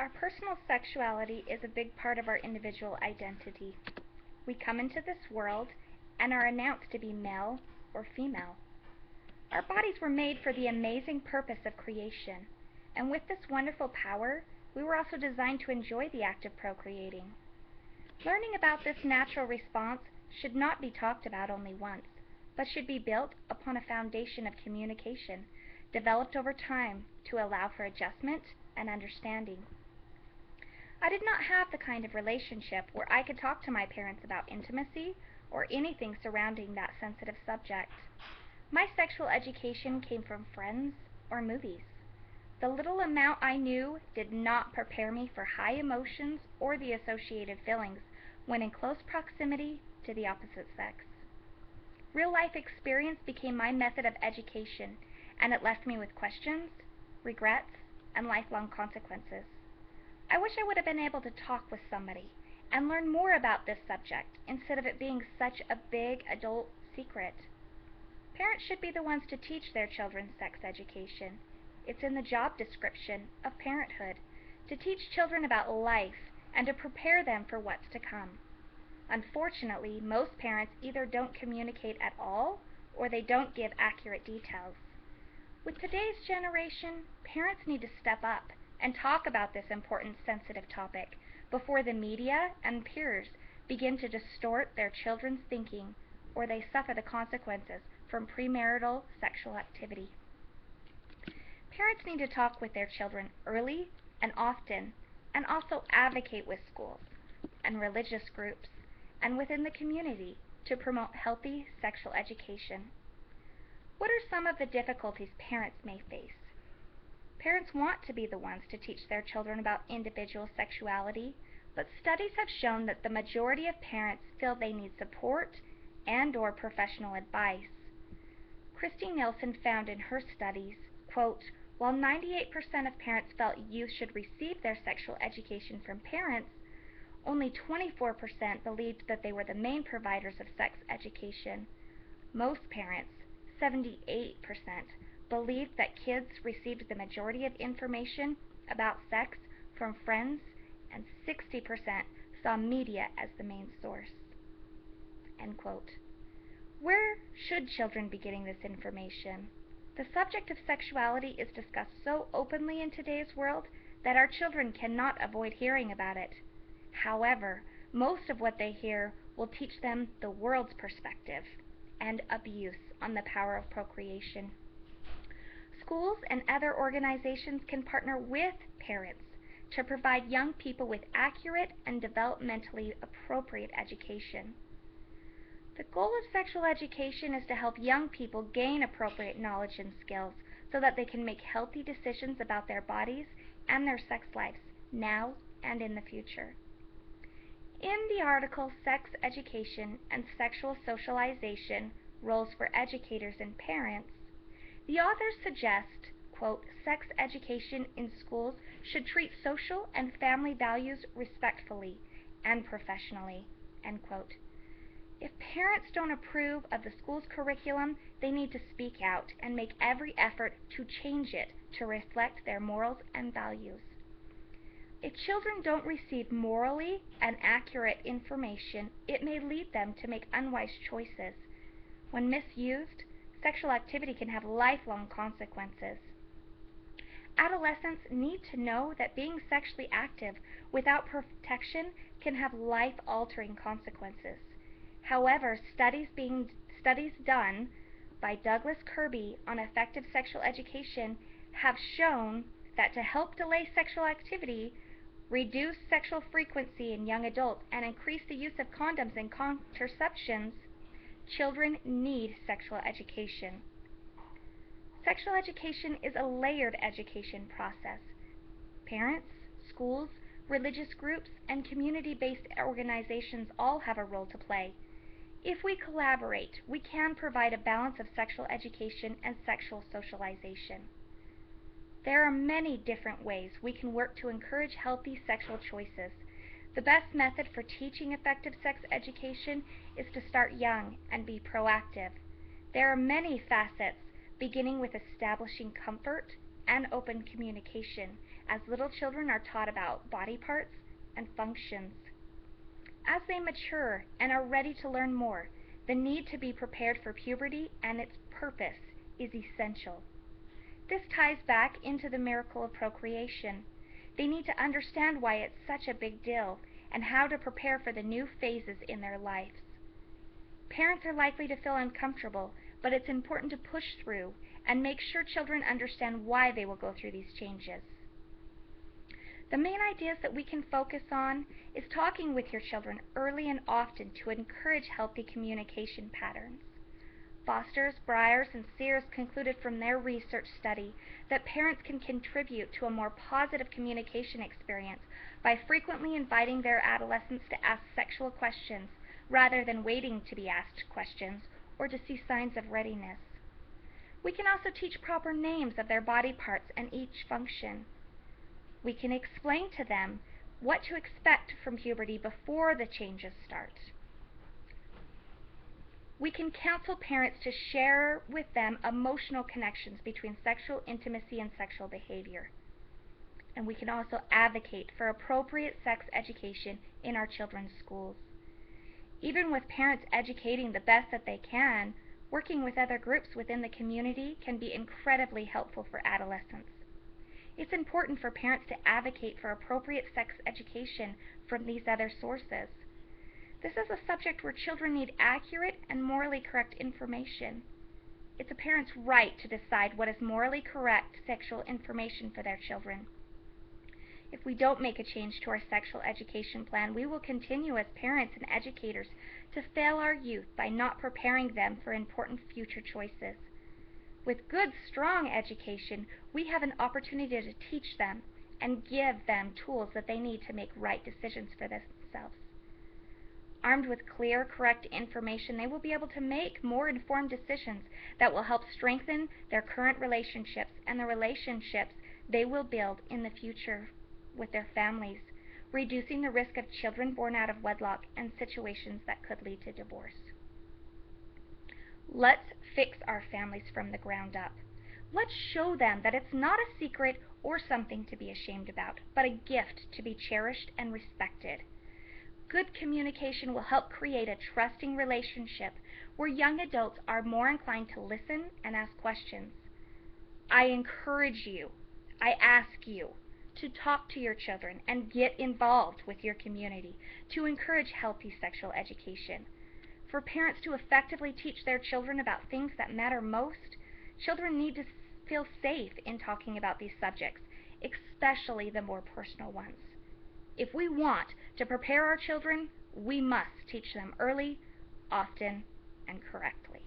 Our personal sexuality is a big part of our individual identity. We come into this world and are announced to be male or female. Our bodies were made for the amazing purpose of creation, and with this wonderful power, we were also designed to enjoy the act of procreating. Learning about this natural response should not be talked about only once, but should be built upon a foundation of communication, developed over time to allow for adjustment and understanding. I did not have the kind of relationship where I could talk to my parents about intimacy or anything surrounding that sensitive subject. My sexual education came from friends or movies. The little amount I knew did not prepare me for high emotions or the associated feelings when in close proximity to the opposite sex. Real-life experience became my method of education, and it left me with questions, regrets, and lifelong consequences. I wish I would have been able to talk with somebody and learn more about this subject instead of it being such a big adult secret. Parents should be the ones to teach their children sex education. It's in the job description of parenthood to teach children about life and to prepare them for what's to come. Unfortunately, most parents either don't communicate at all or they don't give accurate details. With today's generation, parents need to step up and talk about this important sensitive topic before the media and peers begin to distort their children's thinking or they suffer the consequences from premarital sexual activity. Parents need to talk with their children early and often, and also advocate with schools and religious groups and within the community to promote healthy sexual education. What are some of the difficulties parents may face? Parents want to be the ones to teach their children about individual sexuality, but studies have shown that the majority of parents feel they need support and/or professional advice. Christy Nielsen found in her studies, quote, while 98% of parents felt youth should receive their sexual education from parents, only 24% believed that they were the main providers of sex education. Most parents, 78%, believed that kids received the majority of information about sex from friends, and 60% saw media as the main source. End quote. Where should children be getting this information? The subject of sexuality is discussed so openly in today's world that our children cannot avoid hearing about it. However, most of what they hear will teach them the world's perspective and abuse on the power of procreation. Schools and other organizations can partner with parents to provide young people with accurate and developmentally appropriate education. The goal of sexual education is to help young people gain appropriate knowledge and skills so that they can make healthy decisions about their bodies and their sex lives now and in the future. In the article Sex Education and Sexual Socialization, Roles for Educators and Parents, the authors suggest, quote, sex education in schools should treat social and family values respectfully and professionally, end quote. If parents don't approve of the school's curriculum, they need to speak out and make every effort to change it to reflect their morals and values. If children don't receive morally and accurate information, it may lead them to make unwise choices. When misused, sexual activity can have lifelong consequences. Adolescents need to know that being sexually active without protection can have life-altering consequences. However, studies done by Douglas Kirby on effective sexual education have shown that to help delay sexual activity, reduce sexual frequency in young adults, and increase the use of condoms and contraceptions, children need sexual education. Sexual education is a layered education process. Parents, schools, religious groups, and community-based organizations all have a role to play. If we collaborate, we can provide a balance of sexual education and sexual socialization. There are many different ways we can work to encourage healthy sexual choices. The best method for teaching effective sex education is to start young and be proactive. There are many facets, beginning with establishing comfort and open communication, as little children are taught about body parts and functions. As they mature and are ready to learn more, the need to be prepared for puberty and its purpose is essential. This ties back into the miracle of procreation. They need to understand why it's such a big deal and how to prepare for the new phases in their lives. Parents are likely to feel uncomfortable, but it's important to push through and make sure children understand why they will go through these changes. The main ideas that we can focus on is talking with your children early and often to encourage healthy communication patterns. Fosters, Briers, and Sears concluded from their research study that parents can contribute to a more positive communication experience by frequently inviting their adolescents to ask sexual questions rather than waiting to be asked questions or to see signs of readiness. We can also teach proper names of their body parts and each function. We can explain to them what to expect from puberty before the changes start. We can counsel parents to share with them emotional connections between sexual intimacy and sexual behavior. And we can also advocate for appropriate sex education in our children's schools. Even with parents educating the best that they can, working with other groups within the community can be incredibly helpful for adolescents. It's important for parents to advocate for appropriate sex education from these other sources. This is a subject where children need accurate and morally correct information. It's a parent's right to decide what is morally correct sexual information for their children. If we don't make a change to our sexual education plan, we will continue as parents and educators to fail our youth by not preparing them for important future choices. With good, strong education, we have an opportunity to teach them and give them tools that they need to make right decisions for themselves. Armed with clear, correct information, they will be able to make more informed decisions that will help strengthen their current relationships and the relationships they will build in the future with their families, reducing the risk of children born out of wedlock and situations that could lead to divorce. Let's fix our families from the ground up. Let's show them that it's not a secret or something to be ashamed about, but a gift to be cherished and respected. Good communication will help create a trusting relationship where young adults are more inclined to listen and ask questions. I encourage you, I ask you, to talk to your children and get involved with your community to encourage healthy sexual education. For parents to effectively teach their children about things that matter most, children need to feel safe in talking about these subjects, especially the more personal ones. If we want to prepare our children, we must teach them early, often, and correctly.